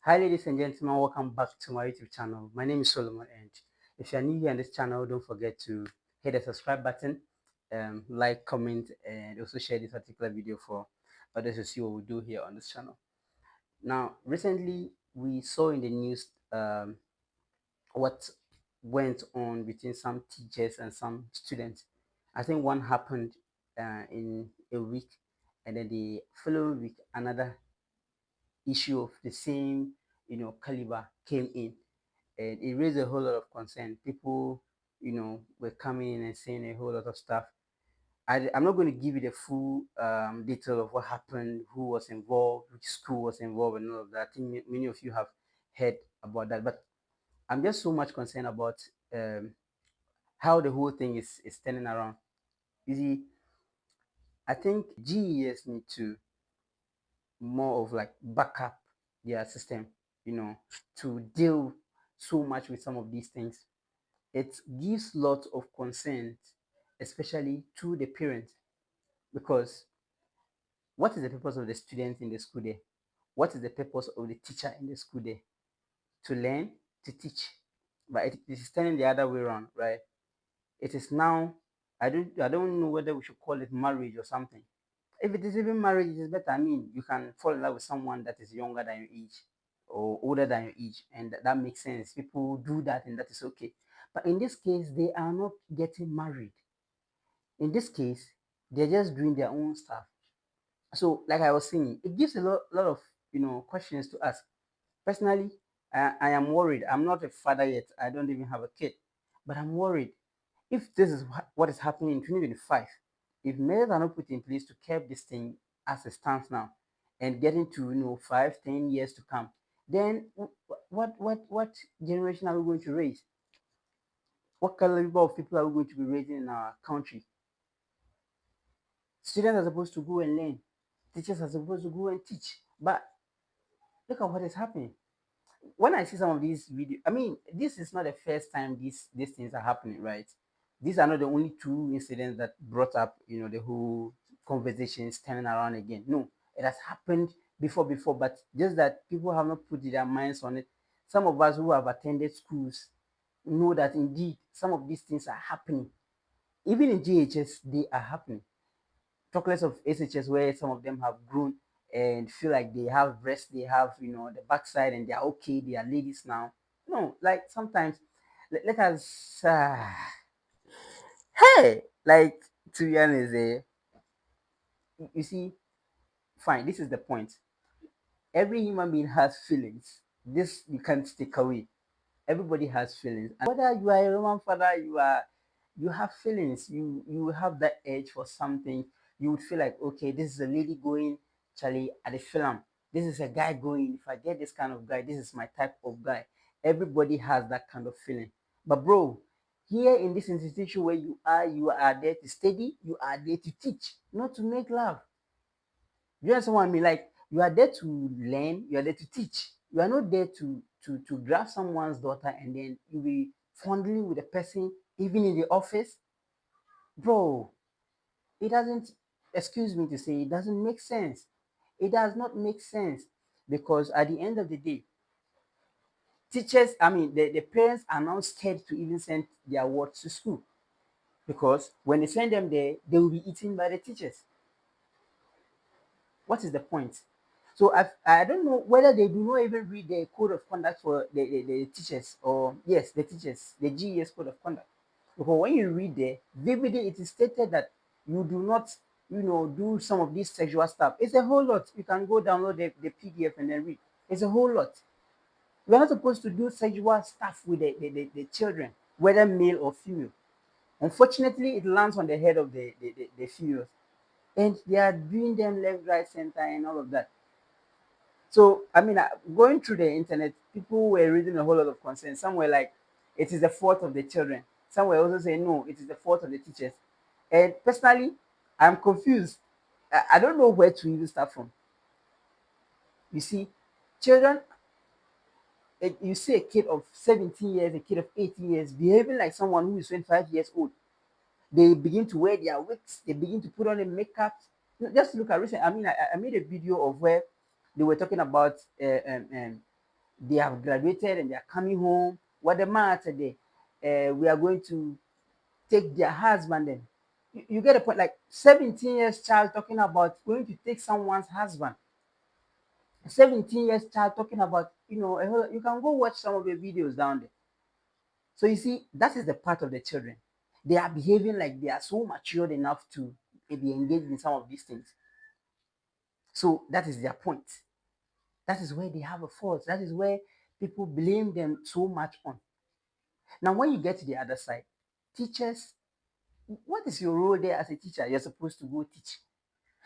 Hi, ladies and gentlemen, welcome back to my YouTube channel. My name is Solomon, and if you're new here on this channel, don't forget to hit the subscribe button, like, comment, and also share this particular video for others to see what we do here on this channel. Now, recently, we saw in the news what went on between some teachers and some students. I think one happened in a week, and then the following week, another issue of the same caliber came in, and it raised a whole lot of concern. People were coming in and saying a whole lot of stuff. I'm not going to give you the full detail of what happened, who was involved, which school was involved, and all of that. I think many of you have heard about that, but I'm just so much concerned about um, how the whole thing is turning around. You see, I think GES need to more of like backup their system, you know, to deal so much with some of these things. It gives lots of concern, especially to the parents, because what is the purpose of the student in the school day? What is the purpose of the teacher in the school day? To learn, to teach. But it is turning the other way around, right? It is now, I don't know whether we should call it marriage or something. If it is even marriage, it is better. I mean, you can fall in love with someone that is younger than your age or older than your age, and that makes sense. People do that, and that is okay. But in this case, they are not getting married. In this case, they're just doing their own stuff. So, like I was saying, it gives a lot of questions to ask. Personally, I am worried. I'm not a father yet. I don't even have a kid, but I'm worried if this is what is happening in 2025, if measures are not put in place to curb this thing as it stands now and getting to 5, 10 years to come, then what generation are we going to raise? What caliber of people are we going to be raising in our country? Students are supposed to go and learn, teachers are supposed to go and teach, but look at what is happening. When I see some of these videos, I mean, this is not the first time these things are happening, right? These are not the only two incidents that brought up, the whole conversations turning around again. No, it has happened before, but just that people have not put their minds on it. Some of us who have attended schools know that indeed some of these things are happening. Even in GHS, they are happening. Talk less of SHS, where some of them have grown and feel like they have breasts, they have the backside, and they are okay, they are ladies now. No, like sometimes let us hey, like, to be honest, you see, fine, this is the point. Every human being has feelings. This you can't take away. Everybody has feelings, and whether you are a Roman father, you have feelings. You have that edge for something. You would feel like, okay, this is a lady going, Charlie, at the film. This is a guy going. If I get this kind of guy, this is my type of guy. Everybody has that kind of feeling. But bro, here in this institution where you are there to study, you are there to teach, not to make love. You understand what I mean? Like, you are there to learn, you are there to teach. You are not there to grab someone's daughter and then you be fondling with the person even in the office. Bro, it doesn't, excuse me to say, it doesn't make sense. It does not make sense, because at the end of the day, teachers, I mean, the parents are now scared to even send their words to school, because when they send them there, they will be eaten by the teachers. What is the point? So I don't know whether they do not even read the code of conduct for the teachers, or yes, the teachers, the GES code of conduct. Because when you read there, vividly it is stated that you do not, do some of this sexual stuff. It's a whole lot. You can go download the PDF and then read. It's a whole lot. We're not supposed to do sexual stuff with the children, whether male or female. Unfortunately, it lands on the head of the females, and they are doing them left, right, center, and all of that. So, I mean, going through the internet, people were reading a whole lot of concerns. Some were like, it is the fault of the children. Some were also saying, no, it is the fault of the teachers. And personally, I'm confused. I don't know where to even start from. You see, children, you see a kid of 17 years, a kid of 18 years behaving like someone who is 25 years old. They begin to wear their wigs, they begin to put on the makeup. Just look at recent. I mean, I made a video of where they were talking about they have graduated and they are coming home. What the matter there? We are going to take their husband. Then you get a point. Like 17 years child talking about going to take someone's husband. 17 years child talking about, you can go watch some of the videos down there. So you see, that is the part of the children. They are behaving like they are so matured enough to be engaged in some of these things. So that is their point. That is where they have a fault. That is where people blame them so much on. Now, when you get to the other side, teachers, what is your role there as a teacher? You're supposed to go teach.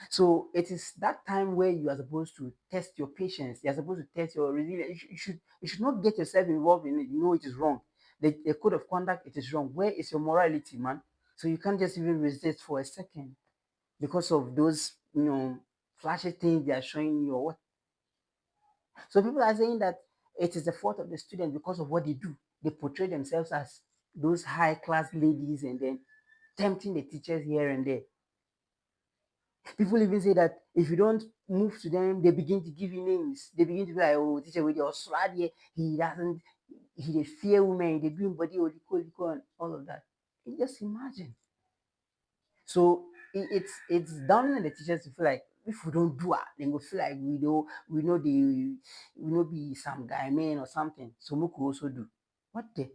So it is that time where you are supposed to test your patience. You're supposed to test your resilience. You should not get yourself involved in it. You know it is wrong. The code of conduct, it is wrong. Where is your morality, man? So you can't just even resist for a second because of those, flashy things they are showing you or what. So people are saying that it is the fault of the student because of what they do. They portray themselves as those high class ladies and then tempting the teachers here and there. People even say that if you don't move to them, they begin to give you names. They begin to be like, oh, teacher with your swag, he doesn't, he dey fear women, they do him body, and all of that. You just imagine. So it's down on the teachers to feel like if we don't do it, then we feel like we know be some guy man or something. So we could also do. What the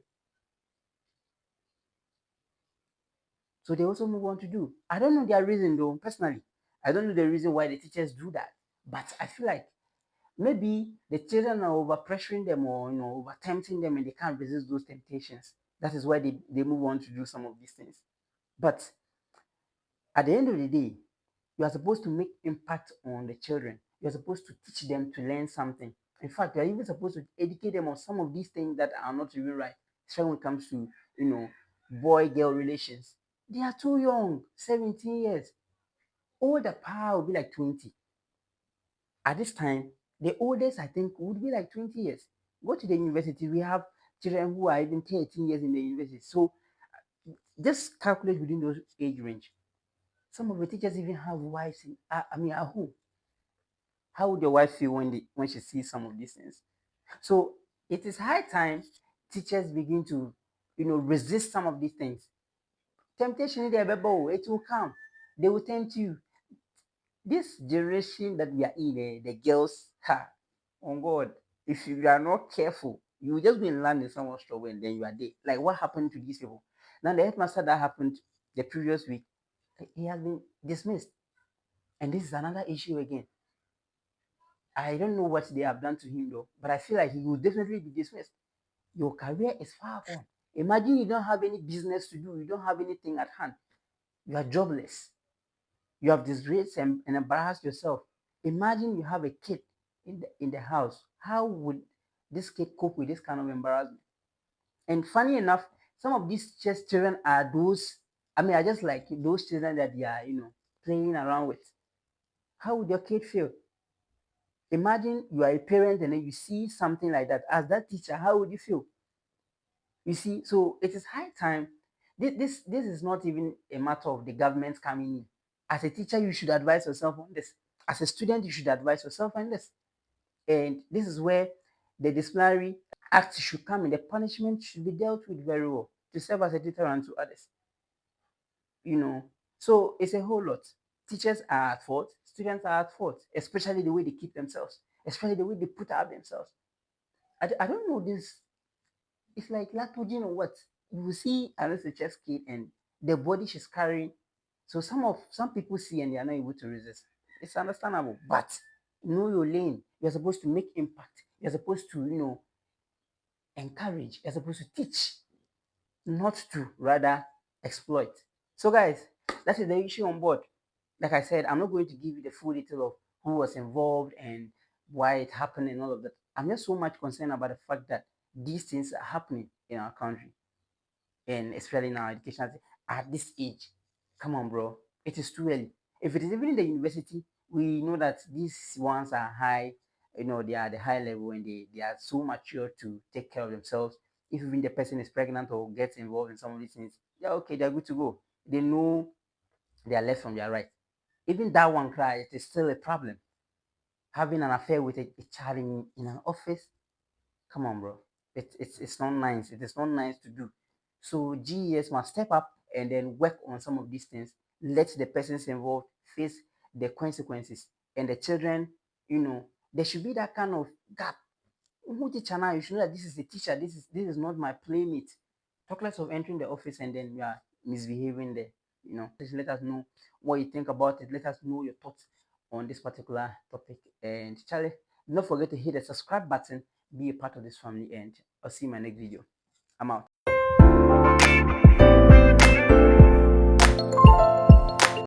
So they also move on to do. I don't know their reason though, personally. I don't know the reason why the teachers do that. But I feel like maybe the children are over pressuring them or over tempting them and they can't resist those temptations. That is why they move on to do some of these things. But at the end of the day, you are supposed to make impact on the children. You're supposed to teach them to learn something. In fact, you're even supposed to educate them on some of these things that are not even right. Especially when it comes to, you know, boy-girl relations. They are too young, 17 years. All the power will be like 20. At this time, the oldest I think would be like 20 years. Go to the university, we have children who are even 13 years in the university. So just calculate within those age range. Some of the teachers even have wives at home. How would your wife feel when she sees some of these things? So it is high time teachers begin to, resist some of these things. Temptation in there, it will come. They will tempt you. This generation that we are in, the girls, on God, if you are not careful, you will just be in land in someone's trouble and then you are there. Like what happened to these people? Now the headmaster that happened the previous week, he has been dismissed. And this is another issue again. I don't know what they have done to him though, but I feel like he will definitely be dismissed. Your career is far gone. Imagine you don't have any business to do, you don't have anything at hand, you are jobless, you have disgraced and embarrassed yourself. Imagine you have a kid in the house. How would this kid cope with this kind of embarrassment? And funny enough, some of these children are those, are just like those children that they are, playing around with. How would your kid feel? Imagine you are a parent and then you see something like that. As that teacher, how would you feel? You see, so it is high time. This is not even a matter of the government coming in. As a teacher, you should advise yourself on this. As a student, you should advise yourself on this. And this is where the disciplinary act should come in. The punishment should be dealt with very well to serve as a deterrent to others. You know, so it's a whole lot. Teachers are at fault, students are at fault, especially the way they keep themselves, especially the way they put out themselves. I don't know this. It's like Latujin or what? You will see unless a chess kid and the body she's carrying. So some people see and they are not able to resist. It's understandable, but know your lane. You're supposed to make impact. You're supposed to, encourage. You're supposed to teach, not to rather exploit. So guys, that is the issue on board. Like I said, I'm not going to give you the full detail of who was involved and why it happened and all of that. I'm just so much concerned about the fact that these things are happening in our country and especially in our education at this age. Come on, bro. It is too early. If it is even in the university, we know that these ones are high, they are the high level and they are so mature to take care of themselves. If even the person is pregnant or gets involved in some of these things, yeah, okay, they're good to go. They know their left from their right. Even that one cry, it is still a problem. Having an affair with a child in an office, Come on, bro. It's not nice. It is not nice to do. So GES must step up and then work on some of these things. Let the persons involved face the consequences, and the children, there should be that kind of gap. Who teacher now? You should know that this is a teacher. This is not my playmate. Talk less of entering the office and then you are misbehaving there. Just let us know what you think about it. Let us know your thoughts on this particular topic. And Charlie, don't forget to hit the subscribe button. Be a part of this family, and I'll see you in my next video. I'm out.